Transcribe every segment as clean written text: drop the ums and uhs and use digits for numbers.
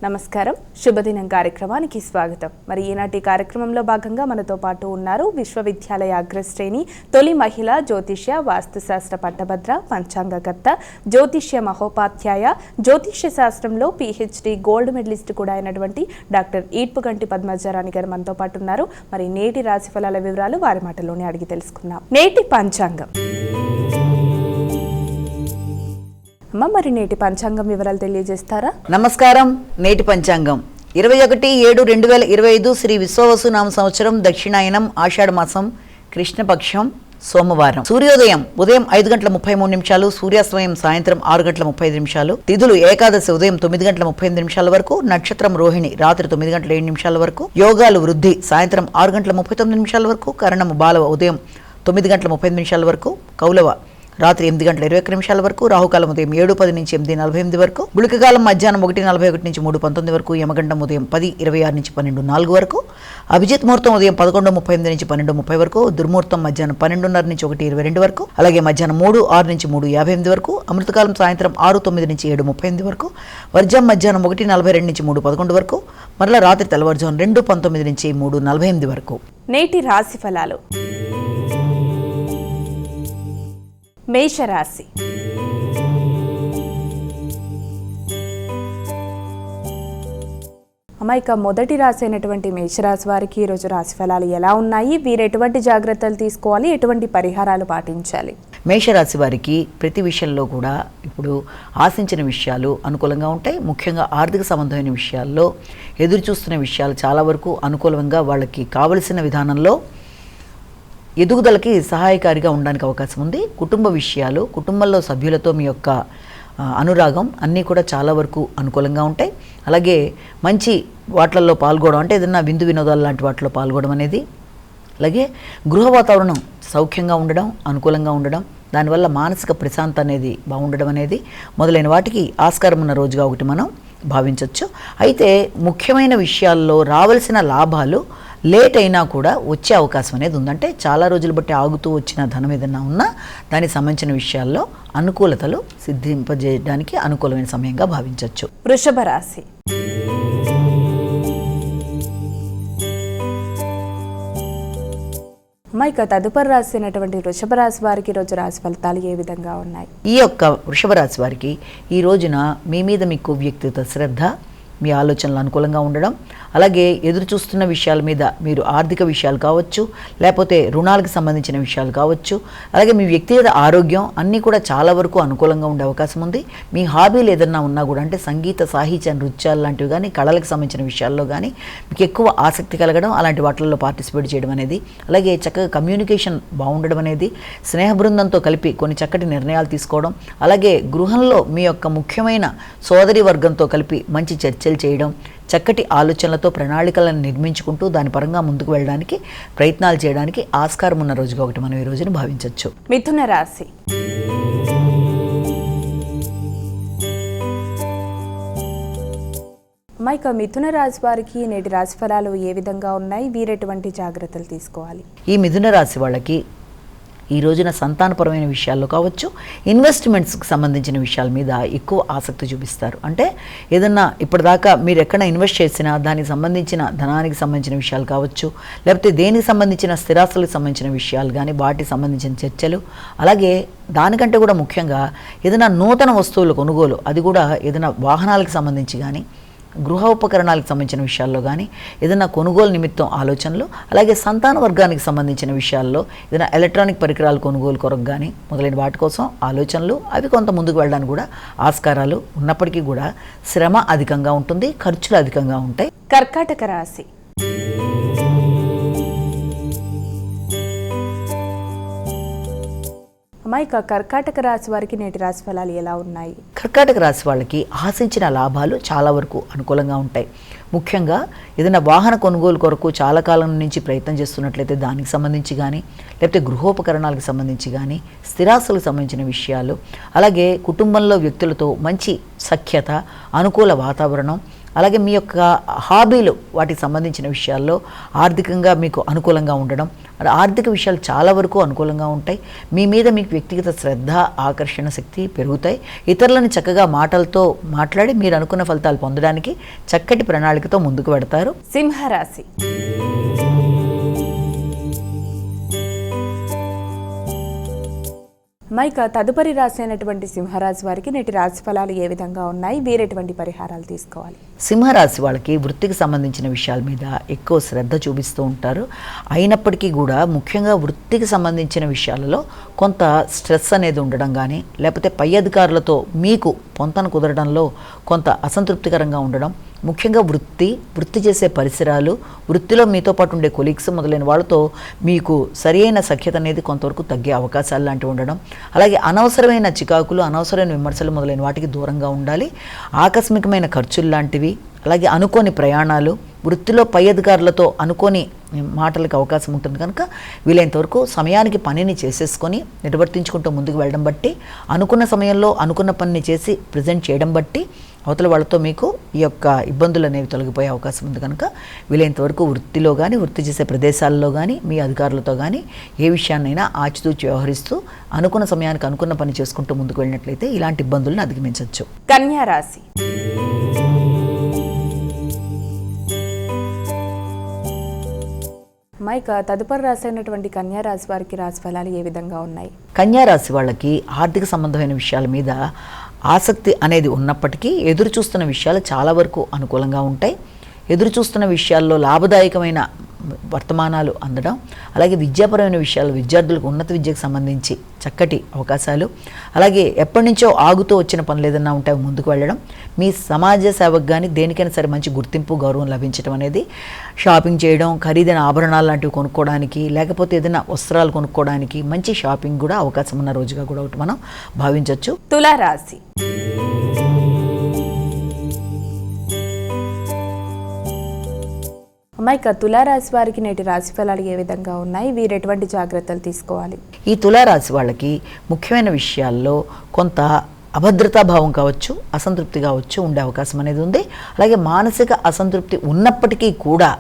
నమస్కారం, శుభదినం కార్యక్రమానికి స్వాగతం. మరి ఈనాటి కార్యక్రమంలో భాగంగా మనతో పాటు ఉన్నారు విశ్వవిద్యాలయ అగ్రశ్రేణి తొలి మహిళ జ్యోతిష్య వాస్తుశాస్త్ర పట్టభద్ర పంచాంగకర్త జ్యోతిష్య మహోపాధ్యాయ జ్యోతిష్య శాస్త్రంలో PhD గోల్డ్ మెడలిస్ట్ కూడా అయినటువంటి డాక్టర్ ఈడ్పుగంటి పద్మజారాణి గారు మనతో పాటు ఉన్నారు. మరి నేటి రాశి ఫలాల వివరాలు వారి మాటల్లోనే అడిగి తెలుసుకుందాం. నేటి పంచాంగం. మరి నేటి పంచాంగం వివరాలు తెలియజేస్తారా? నమస్కారం. నేటి పంచాంగం 21/7/2025 శ్రీ విశ్వవసు నామ సంవత్సరం దక్షిణాయనం ఆషాఢ మాసం కృష్ణపక్షం సోమవారం. సూర్యోదయం ఉదయం 5:33, సూర్యాస్తమయం సాయంత్రం 6:35. తిథులు ఏకాదశి ఉదయం 9:38 వరకు, నక్షత్రం రోహిణి రాత్రి 9:07 వరకు, యోగాలు వృద్ధి సాయంత్రం 6:39 వరకు, కరణము బాలవ ఉదయం 9:38 వరకు, కౌలవ రాత్రి 8:21 వరకు, రాహుకాలం ఉదయం 7:10 నుంచి 8:48 వరకు, గుళికకాలం మధ్యాహ్నం 1:41 నుంచి 3:19 వరకు, యమగండం ఉదయం 10:26 నుంచి 12:04 వరకు, అభిజిత్ ముహూర్తం ఉదయం 11:38 నుంచి 12:30 వరకు, దుర్ముహూర్తం మధ్యాహ్నం 12:30 నుంచి 1:22 వరకు, అలాగే మధ్యాహ్నం 3:06 నుంచి 3:58 వరకు, అమృతకాలం సాయంత్రం 6:09 నుంచి 7:38 వరకు, వర్జం మధ్యాహ్నం 1:42 నుంచి 3:11 వరకు, మరలా రాత్రి తెల్లవారుజాము 2:19 నుంచి 3:48 వరకు. నేటి రాశి ఫలాలు. మేషరాశి. ఇక మొదటి రాశి అయినటువంటి మేషరాశి వారికి ఈరోజు రాశి ఫలాలు ఎలా ఉన్నాయి? వీరు ఎటువంటి జాగ్రత్తలు తీసుకోవాలి? ఎటువంటి పరిహారాలు పాటించాలి? మేషరాశి వారికి ప్రతి విషయంలో కూడా ఇప్పుడు ఆశించిన విషయాలు అనుకూలంగా ఉంటాయి. ముఖ్యంగా ఆర్థిక సంబంధమైన విషయాల్లో ఎదురు చూస్తున్న విషయాలు చాలా వరకు అనుకూలంగా వాళ్ళకి కావలసిన విధానంలో ఎదుగుదలకి సహాయకారిగా ఉండడానికి అవకాశం ఉంది. కుటుంబ విషయాలు, కుటుంబంలో సభ్యులతో మీ యొక్క అనురాగం అన్నీ కూడా చాలా వరకు అనుకూలంగా ఉంటాయి. అలాగే మంచి వాటిల్లో పాల్గొనడం, అంటే ఏదైనా విందు వినోదాలు లాంటి వాటిలో పాల్గొనడం అనేది, అలాగే గృహ వాతావరణం సౌఖ్యంగా ఉండడం, అనుకూలంగా ఉండడం, దానివల్ల మానసిక ప్రశాంతత అనేది బాగుండడం అనేది మొదలైన వాటికి ఆస్కారం ఉన్న రోజుగా ఒకటి మనం భావించవచ్చు. అయితే ముఖ్యమైన విషయాల్లో రావాల్సిన లాభాలు లేట్ అయినా కూడా వచ్చే అవకాశం అనేది ఉందంటే చాలా రోజులు బట్టి ఆగుతూ వచ్చిన ధనం ఏదైనా ఉన్నా దానికి సంబంధించిన విషయాల్లో అనుకూలతలు సిద్ధింపజేయడానికి అనుకూలమైన సమయంగా భావించవచ్చు. వృషభ రాశి. ఇక తదుపరి రాశి అయినటువంటి వృషభ రాశి వారికి ఈరోజు రాశి ఫలితాలు ఏ విధంగా ఉన్నాయి? ఈ యొక్క వృషభ రాశి వారికి ఈ రోజున మీ మీద మీకు వ్యక్తిగత శ్రద్ధ, మీ ఆలోచనలు అనుకూలంగా ఉండడం, అలాగే ఎదురు చూస్తున్న విషయాల మీద మీరు ఆర్థిక విషయాలు కావచ్చు, లేకపోతే రుణాలకు సంబంధించిన విషయాలు కావచ్చు, అలాగే మీ వ్యక్తిగత ఆరోగ్యం అన్నీ కూడా చాలా వరకు అనుకూలంగా ఉండే అవకాశం ఉంది. మీ హాబీలు ఏదన్నా ఉన్నా కూడా, అంటే సంగీత, సాహిత్య, నృత్యాలు లాంటివి కానీ, కళలకు సంబంధించిన విషయాల్లో కానీ మీకు ఎక్కువ ఆసక్తి కలగడం, అలాంటి వాటిల్లో పార్టిసిపేట్ చేయడం అనేది, అలాగే చక్కగా కమ్యూనికేషన్ బాగుండడం అనేది, స్నేహ బృందంతో కలిపి కొన్ని చక్కటి నిర్ణయాలు తీసుకోవడం, అలాగే గృహంలో మీ యొక్క ముఖ్యమైన సోదరి వర్గంతో కలిపి మంచి చర్చలు చేయడం, చక్కటి ఆలోచనలతో ప్రణాళికలను నిర్మించుకుంటూ దాని పరంగా ముందుకు వెళ్ళడానికి ప్రయత్నాలు చేయడానికి ఆస్కారం ఉన్న రోజుగా ఒకటి మనం ఈ రోజును భావించవచ్చు. మిథున రాశి. ఇక మిథున రాశి వారికి నేటి రాశి ఫలాలు ఏ విధంగా ఉన్నాయి? వీరెటువంటి జాగ్రత్తలు తీసుకోవాలి? ఈ మిథున రాశి వాళ్ళకి ఈ రోజున సంతానపరమైన విషయాల్లో కావచ్చు, ఇన్వెస్ట్మెంట్స్కి సంబంధించిన విషయాల మీద ఎక్కువ ఆసక్తి చూపిస్తారు. అంటే ఏదన్నా ఇప్పటిదాకా మీరు ఎక్కడ ఇన్వెస్ట్ చేసినా దానికి సంబంధించిన ధనానికి సంబంధించిన విషయాలు కావచ్చు, లేకపోతే దేనికి సంబంధించిన స్థిరాస్తులకు సంబంధించిన విషయాలు కానీ, వాటికి సంబంధించిన చర్చలు, అలాగే దానికంటే కూడా ముఖ్యంగా ఏదైనా నూతన వస్తువుల కొనుగోలు, అది కూడా ఏదైనా వాహనాలకు సంబంధించి కానీ, గృహ ఉపకరణాలకు సంబంధించిన విషయాల్లో కానీ ఏదైనా కొనుగోలు నిమిత్తం ఆలోచనలు, అలాగే సంతాన వర్గానికి సంబంధించిన విషయాల్లో ఏదైనా ఎలక్ట్రానిక్ పరికరాలు కొనుగోలు కొరకు కానీ మొదలైన వాటి కోసం ఆలోచనలు, అవి కొంత ముందుకు వెళ్ళడానికి కూడా ఆస్కారాలు ఉన్నప్పటికీ కూడా శ్రమ అధికంగా ఉంటుంది, ఖర్చులు అధికంగా ఉంటాయి. కర్కాటక రాశి. ఇక కర్కాటక రాశి వారికి నేటి రాశి ఫలాలు ఎలా ఉన్నాయి? కర్కాటక రాశి వాళ్ళకి ఆశించిన లాభాలు చాలా వరకు అనుకూలంగా ఉంటాయి. ముఖ్యంగా ఏదైనా వాహన కొనుగోలు కొరకు చాలా కాలం నుంచి ప్రయత్నం చేస్తున్నట్లయితే దానికి సంబంధించి కానీ, లేకపోతే గృహోపకరణాలకు సంబంధించి కానీ, స్థిరాస్తులకు సంబంధించిన విషయాలు, అలాగే కుటుంబంలో వ్యక్తులతో మంచి సఖ్యత, అనుకూల వాతావరణం, అలాగే మీ యొక్క హాబీలు వాటికి సంబంధించిన విషయాల్లో ఆర్థికంగా మీకు అనుకూలంగా ఉండడం, ఆర్థిక విషయాలు చాలా వరకు అనుకూలంగా ఉంటాయి. మీ మీద మీకు వ్యక్తిగత శ్రద్ధ, ఆకర్షణ శక్తి పెరుగుతాయి. ఇతరులను చక్కగా మాటలతో మాట్లాడి మీరు అనుకున్న ఫలితాలు పొందడానికి చక్కటి ప్రణాళికతో ముందుకు పెడతారు. సింహరాశి. మైక తదుపరి రాశి అయినటువంటి సింహరాశి వారికి నేటి రాశి ఫలాలు ఏ విధంగా ఉన్నాయి, వీరెటువంటి పరిహారాలు తీసుకోవాలి? సింహరాశి వాళ్ళకి వృత్తికి సంబంధించిన విషయాల మీద ఎక్కువ శ్రద్ధ చూపిస్తూ ఉంటారు. అయినప్పటికీ కూడా ముఖ్యంగా వృత్తికి సంబంధించిన విషయాలలో కొంత స్ట్రెస్ అనేది ఉండడం కానీ, లేకపోతే పై అధికారులతో మీకు పొంతన కుదరడంలో కొంత అసంతృప్తికరంగా ఉండడం, ముఖ్యంగా వృత్తి చేసే పరిసరాలు, వృత్తిలో మీతో పాటు ఉండే కొలీగ్స్ మొదలైన వాళ్ళతో మీకు సరైన సఖ్యత అనేది కొంతవరకు తగ్గే అవకాశాలు లాంటివి ఉండడం, అలాగే అనవసరమైన చికాకులు, అనవసరమైన విమర్శలు మొదలైన వాటికి దూరంగా ఉండాలి. ఆకస్మికమైన ఖర్చులు లాంటివి, అలాగే అనుకోని ప్రయాణాలు, వృత్తిలో పై అధికారులతో అనుకోని మాటలకు అవకాశం ఉంటుంది కనుక వీలైనంతవరకు సమయానికి పనిని చేసేసుకొని నిర్వర్తించుకుంటూ ముందుకు వెళ్ళడం బట్టి, అనుకున్న సమయంలో అనుకున్న పనిని చేసి ప్రజెంట్ చేయడం బట్టి అవతల వాళ్ళతో మీకు ఈ యొక్క ఇబ్బందులు అనేవి తొలగిపోయే అవకాశం ఉంది కనుక వీలైనంతవరకు వృత్తిలో కానీ, వృత్తి చేసే ప్రదేశాల్లో కానీ, మీ అధికారులతో కానీ ఏ విషయాన్నైనా ఆచితూచి వ్యవహరిస్తూ అనుకున్న సమయానికి అనుకున్న పని చేసుకుంటూ ముందుకు వెళ్ళినట్లయితే ఇలాంటి ఇబ్బందులను అధిగమించవచ్చు. కన్యా రాశి. మైక తదుపరి రాశి అయినటువంటి కన్యా రాశి వారికి రాశి ఫలాలు ఏ విధంగా ఉన్నాయి? కన్యా రాశి వాళ్ళకి ఆర్థిక సంబంధమైన విషయాల మీద ఆసక్తి అనేది ఉన్నప్పటికీ ఎదురు చూస్తున్న విషయాలు చాలా వరకు అనుకూలంగా ఉంటాయి. ఎదురు చూస్తున్న విషయాల్లో లాభదాయకమైన వర్తమానాలు అందడం, అలాగే విద్యాపరమైన విషయాలు, విద్యార్థులకు ఉన్నత విద్యకు సంబంధించి చక్కటి అవకాశాలు, అలాగే ఎప్పటి నుంచో ఆగుతూ వచ్చిన పనులు ఏదైనా ఉంటే ముందుకు వెళ్ళడం, మీ సమాజ సేవకు కానీ దేనికైనా సరే మంచి గుర్తింపు, గౌరవం లభించడం అనేది, షాపింగ్ చేయడం, ఖరీదైన ఆభరణాలు లాంటివి కొనుక్కోవడానికి, లేకపోతే ఏదైనా వస్త్రాలు కొనుక్కోవడానికి మంచి షాపింగ్ కూడా అవకాశం ఉన్న రోజుగా కూడా ఒకటి మనం భావించవచ్చు. తులారాశి. మైక తులారాశి వారికి నేటి రాశి ఫలాలు ఏ విధంగా ఉన్నాయి, వీరు ఎటువంటి జాగ్రత్తలు తీసుకోవాలి? ఈ తులారాశి వాళ్ళకి ముఖ్యమైన విషయాల్లో కొంత అభద్రతాభావం కావచ్చు, అసంతృప్తి కావచ్చు ఉండే అవకాశం అనేది ఉంది. అలాగే మానసిక అసంతృప్తి ఉన్నప్పటికీ కూడా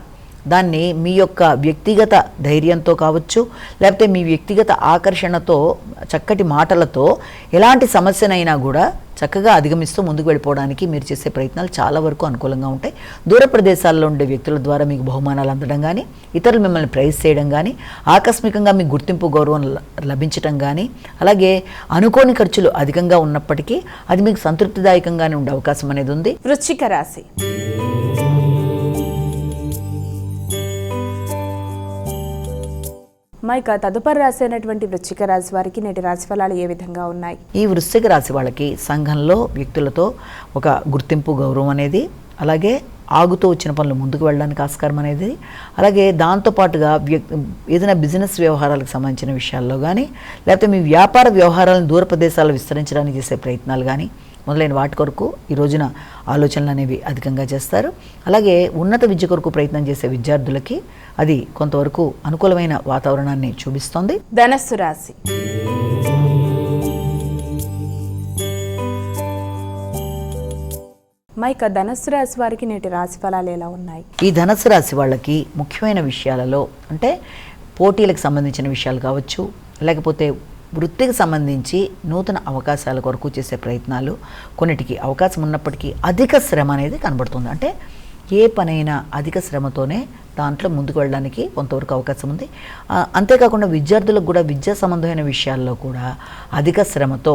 దాన్ని మీ యొక్క వ్యక్తిగత ధైర్యంతో కావచ్చు, లేకపోతే మీ వ్యక్తిగత ఆకర్షణతో, చక్కటి మాటలతో ఎలాంటి సమస్యనైనా కూడా చక్కగా అధిగమిస్తూ ముందుకు వెళ్ళిపోవడానికి మీరు చేసే ప్రయత్నాలు చాలా వరకు అనుకూలంగా ఉంటాయి. దూర ప్రదేశాల్లో ఉండే వ్యక్తుల ద్వారా మీకు బహుమానాలు అందడం కానీ, ఇతరులు మిమ్మల్ని ప్రైజ్ చేయడం కానీ, ఆకస్మికంగా మీకు గుర్తింపు, గౌరవం లభించడం కానీ, అలాగే అనుకోని ఖర్చులు అధికంగా ఉన్నప్పటికీ అది మీకు సంతృప్తిదాయకంగానే ఉండే అవకాశం అనేది ఉంది. వృశ్చిక రాశి. మైక తదుపరి రాశి అయినటువంటి వృశ్చిక రాశి వారికి నేటి రాశి ఫలాలు ఏ విధంగా ఉన్నాయి? ఈ వృశ్చిక రాశి వాళ్ళకి సంఘంలో వ్యక్తులతో ఒక గుర్తింపు, గౌరవం అనేది, అలాగే ఆగుతూ వచ్చిన పనులు ముందుకు వెళ్ళడానికి ఆస్కారం అనేది, అలాగే దాంతోపాటుగా ఏదైనా బిజినెస్ వ్యవహారాలకు సంబంధించిన విషయాల్లో కానీ, లేకపోతే మీ వ్యాపార వ్యవహారాలను దూర ప్రదేశాల్లో విస్తరించడానికి చేసే ప్రయత్నాలు కానీ మొదలైన వాటి కొరకు ఈ రోజున ఆలోచనలు అనేవి అధికంగా చేస్తారు. అలాగే ఉన్నత విద్య కొరకు ప్రయత్నం చేసే విద్యార్థులకి అది కొంతవరకు అనుకూలమైన వాతావరణాన్ని చూపిస్తోంది. ధనస్సు రాశి. మైక ధనస్సు రాశి వారికి నేటి రాశి ఫలాలు ఎలా ఉన్నాయి? ఈ ధనస్సు రాశి వాళ్ళకి ముఖ్యమైన విషయాలలో అంటే పోటీలకు సంబంధించిన విషయాలు కావచ్చు, లేకపోతే వృత్తికి సంబంధించి నూతన అవకాశాల కొరకు చేసే ప్రయత్నాలు కొన్నిటికి అవకాశం ఉన్నప్పటికీ అధిక శ్రమ అనేది కనబడుతుంది. అంటే ఏ పనైనా అధిక శ్రమతోనే దాంట్లో ముందుకు వెళ్ళడానికి కొంతవరకు అవకాశం ఉంది. అంతేకాకుండా విద్యార్థులకు కూడా విద్యా సంబంధమైన విషయాల్లో కూడా అధిక శ్రమతో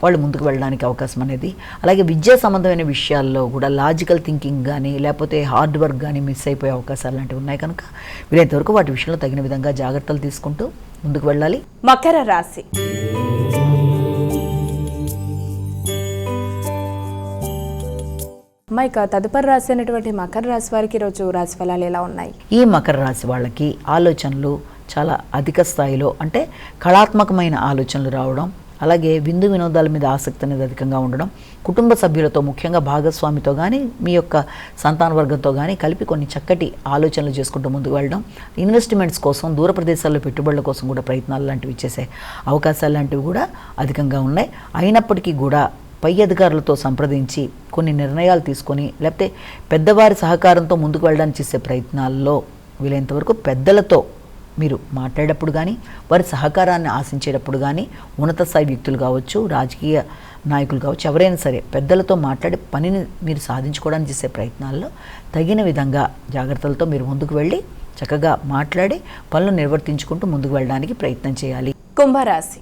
వాళ్ళు ముందుకు వెళ్ళడానికి అవకాశం అనేది, అలాగే విద్యా సంబంధమైన విషయాల్లో కూడా లాజికల్ థింకింగ్ కానీ, లేకపోతే హార్డ్ వర్క్ కానీ మిస్ అయిపోయే అవకాశాలు లాంటివి ఉన్నాయి కనుక వీలైనంతవరకు వాటి విషయంలో తగిన విధంగా జాగ్రత్తలు తీసుకుంటూ ముందుకు వెళ్ళాలి. మకర రాశి. మైక తదుపరి రాశి అయినటువంటి మకర రాశి వారికి ఈరోజు రాశి ఫలాలు ఎలా ఉన్నాయి? ఈ మకర రాశి వాళ్ళకి ఆలోచనలు చాలా అధిక స్థాయిలో, అంటే కళాత్మకమైన ఆలోచనలు రావడం, అలాగే విందు వినోదాల మీద ఆసక్తి అనేది అధికంగా ఉండడం, కుటుంబ సభ్యులతో ముఖ్యంగా భాగస్వామితో కానీ, మీ యొక్క సంతాన వర్గంతో కానీ కలిపి కొన్ని చక్కటి ఆలోచనలు చేసుకుంటూ ముందుకు వెళ్ళడం, ఇన్వెస్ట్మెంట్స్ కోసం, దూర ప్రదేశాల్లో పెట్టుబడుల కోసం కూడా ప్రయత్నాలు లాంటివి చేసే అవకాశాలు లాంటివి కూడా అధికంగా ఉన్నాయి. అయినప్పటికీ కూడా పై అధికారులతో సంప్రదించి కొన్ని నిర్ణయాలు తీసుకొని లేకపోతే పెద్దవారి సహకారంతో ముందుకు వెళ్ళడానికి చేసే ప్రయత్నాల్లో వీలైనంతవరకు పెద్దలతో మీరు మాట్లాడేటప్పుడు కానీ వారి సహకారాన్ని ఆశించేటప్పుడు కానీ ఉన్నత స్థాయి వ్యక్తులు కావచ్చు, రాజకీయ నాయకులు కావచ్చు, ఎవరైనా సరే పెద్దలతో మాట్లాడి పనిని మీరు సాధించుకోవడానికి చేసే ప్రయత్నాల్లో తగిన విధంగా జాగ్రత్తలతో మీరు ముందుకు వెళ్ళి చక్కగా మాట్లాడి పనులు నిర్వర్తించుకుంటూ ముందుకు వెళ్ళడానికి ప్రయత్నం చేయాలి. కుంభరాశి.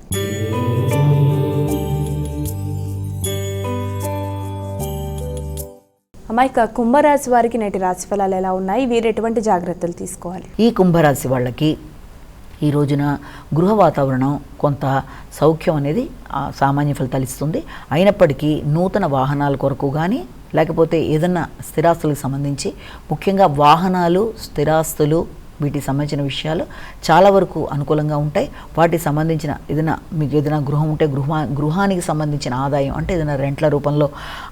అమ్మాయిక కుంభరాశి వారికి నేటి రాశి ఫలాలు ఎలా ఉన్నాయి, వీరు ఎటువంటి జాగ్రత్తలు తీసుకోవాలి? ఈ కుంభరాశి వాళ్ళకి ఈ రోజున గృహ వాతావరణం కొంత సౌఖ్యం అనేది సామాన్య ఫలితాలు ఇస్తుంది. అయినప్పటికీ నూతన వాహనాల కొరకు కానీ లేకపోతే ఏదన్నా స్థిరాస్తులకు సంబంధించి, ముఖ్యంగా వాహనాలు, స్థిరాస్తులు, వీటికి సంబంధించిన విషయాలు చాలా వరకు అనుకూలంగా ఉంటాయి. వాటికి సంబంధించిన ఏదైనా మీకు ఏదైనా గృహం ఉంటే గృహానికి సంబంధించిన ఆదాయం అంటే ఏదైనా రెంట్ల రూపంలో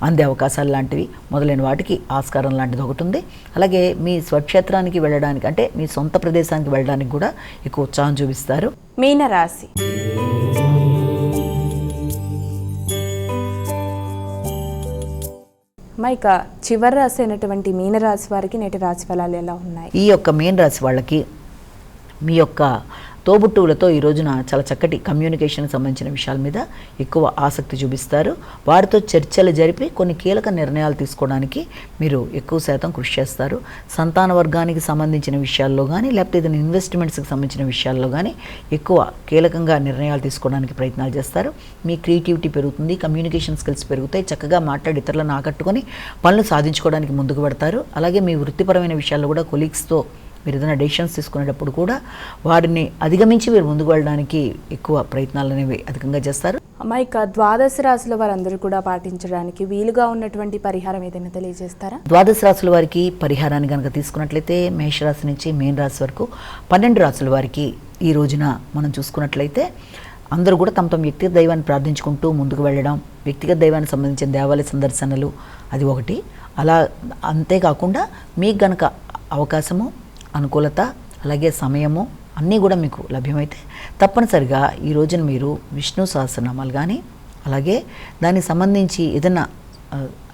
అందే అవకాశాలు లాంటివి మొదలైన వాటికి ఆస్కారం లాంటిది ఒకటి ఉంది. అలాగే మీ స్వక్షేత్రానికి వెళ్ళడానికి అంటే మీ సొంత ప్రదేశానికి వెళ్ళడానికి కూడా ఎక్కువ ఉత్సాహం చూపిస్తారు. మీనరాశి. మైక చివరి రాశి అయినటువంటి మీనరాశి వారికి నేటి రాశి ఫలాలు ఎలా ఉన్నాయి? ఈ యొక్క మీన రాశి వాళ్ళకి మీ యొక్క తోబుట్టువులతో ఈ రోజున చాలా చక్కటి కమ్యూనికేషన్కి సంబంధించిన విషయాల మీద ఎక్కువ ఆసక్తి చూపిస్తారు. వారితో చర్చలు జరిపి కొన్ని కీలక నిర్ణయాలు తీసుకోవడానికి మీరు ఎక్కువ శాతం కృషి చేస్తారు. సంతాన వర్గానికి సంబంధించిన విషయాల్లో కానీ లేకపోతే ఏదైనా ఇన్వెస్ట్మెంట్స్కి సంబంధించిన విషయాల్లో కానీ ఎక్కువ కీలకంగా నిర్ణయాలు తీసుకోవడానికి ప్రయత్నాలు చేస్తారు. మీ క్రియేటివిటీ పెరుగుతుంది, కమ్యూనికేషన్ స్కిల్స్ పెరుగుతాయి, చక్కగా మాట్లాడి ఇతరులను ఆకట్టుకొని పనులు సాధించుకోవడానికి ముందుకు పడతారు. అలాగే మీ వృత్తిపరమైన విషయాల్లో కూడా కొలీగ్స్తో మీరు ఏదైనా డెసిషన్స్ తీసుకునేటప్పుడు కూడా వారిని అధిగమించి మీరు ముందుకు వెళ్ళడానికి ఎక్కువ ప్రయత్నాలు అనేవి అధికంగా చేస్తారు. అమ్మాయిక ద్వాదశ రాశుల వారందరూ కూడా పాటించడానికి వీలుగా ఉన్నటువంటి పరిహారం ఏదైనా తెలియజేస్తారా? ద్వాదశ రాశుల వారికి పరిహారాన్ని కనుక తీసుకున్నట్లయితే మేషరాశి నుంచి మీన రాశి వరకు 12 రాశుల వారికి ఈ రోజున మనం చూసుకున్నట్లయితే అందరూ కూడా తమ తమ వ్యక్తిగత దైవాన్ని ప్రార్థించుకుంటూ ముందుకు వెళ్ళడం, వ్యక్తిగత దైవానికి సంబంధించిన దేవాలయ సందర్శనలు అది ఒకటి. అలా అంతేకాకుండా మీకు గనక అవకాశము, అనుకూలత, అలాగే సమయము అన్నీ కూడా మీకు లభ్యమైతే తప్పనిసరిగా ఈ రోజున మీరు విష్ణు సహస్రనామాలు కానీ అలాగే దానికి సంబంధించి ఏదైనా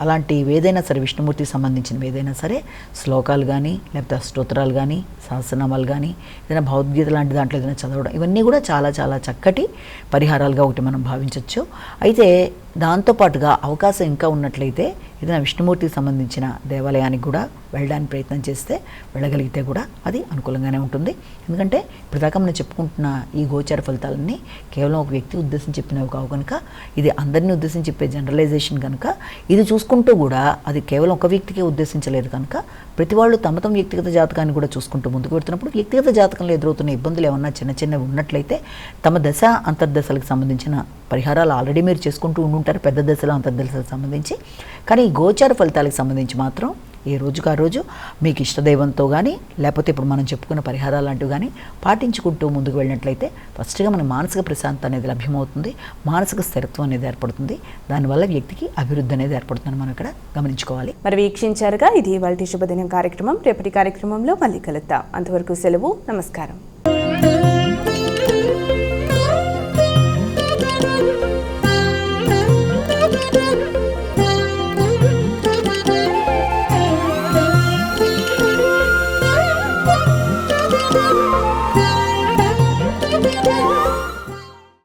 అలాంటివి ఏదైనా సరే విష్ణుమూర్తికి సంబంధించినవి ఏదైనా సరే శ్లోకాలు కానీ లేకపోతే స్తోత్రాలు కానీ సహస్రనామాలు కానీ ఏదైనా భగవద్గీత లాంటి దాంట్లో ఏదైనా చదవడం, ఇవన్నీ కూడా చాలా చాలా చక్కటి పరిహారాలుగా ఒకటి మనం భావించవచ్చు. అయితే దాంతోపాటుగా అవకాశం ఇంకా ఉన్నట్లయితే ఏదైనా విష్ణుమూర్తికి సంబంధించిన దేవాలయానికి కూడా వెళ్ళడానికి ప్రయత్నం చేస్తే వెళ్ళగలిగితే కూడా అది అనుకూలంగానే ఉంటుంది. ఎందుకంటే ఇప్పటిదాకా మనం చెప్పుకుంటున్న ఈ గోచార ఫలితాలన్నీ కేవలం ఒక వ్యక్తి ఉద్దేశించి చెప్పినవి కావు కనుక, ఇది అందరినీ ఉద్దేశించి చెప్పే జనరలైజేషన్ కనుక, ఇది చూసుకుంటూ కూడా అది కేవలం ఒక వ్యక్తికే ఉద్దేశించలేదు కనుక ప్రతి వాళ్ళు తమ తమ వ్యక్తిగత జాతకాన్ని కూడా చూసుకుంటూ ముందుకు పెడుతున్నప్పుడు వ్యక్తిగత జాతకంలో ఎదురవుతున్న ఇబ్బందులు ఏమన్నా చిన్న చిన్నవి ఉన్నట్లయితే తమ దశ అంతర్దశలకు సంబంధించిన పరిహారాలు ఆల్రెడీ మీరు చేసుకుంటూ ఉండుంటారు, పెద్ద దశలో అంతర్దశలకు సంబంధించి. కానీ ఈ గోచార ఫలితాలకు సంబంధించి మాత్రం ఏ రోజుకు ఆ రోజు మీకు ఇష్టదైవంతో కానీ లేకపోతే ఇప్పుడు మనం చెప్పుకున్న పరిహారాలు లాంటివి కానీ పాటించుకుంటూ ముందుకు వెళ్ళినట్లయితే ఫస్ట్గా మన మానసిక ప్రశాంతత అనేది లభ్యమవుతుంది, మానసిక స్థిరత్వం అనేది ఏర్పడుతుంది. దానివల్ల వ్యక్తికి అభివృద్ధి అనేది ఏర్పడుతుందని మనం ఇక్కడ గమనించుకోవాలి. మరి వీక్షించారుగా, ఇది ఇవాల్టి శుభదినం కార్యక్రమం. రేపటి కార్యక్రమంలో మళ్ళీ కలుద్దాం. అంతవరకు సెలవు, నమస్కారం.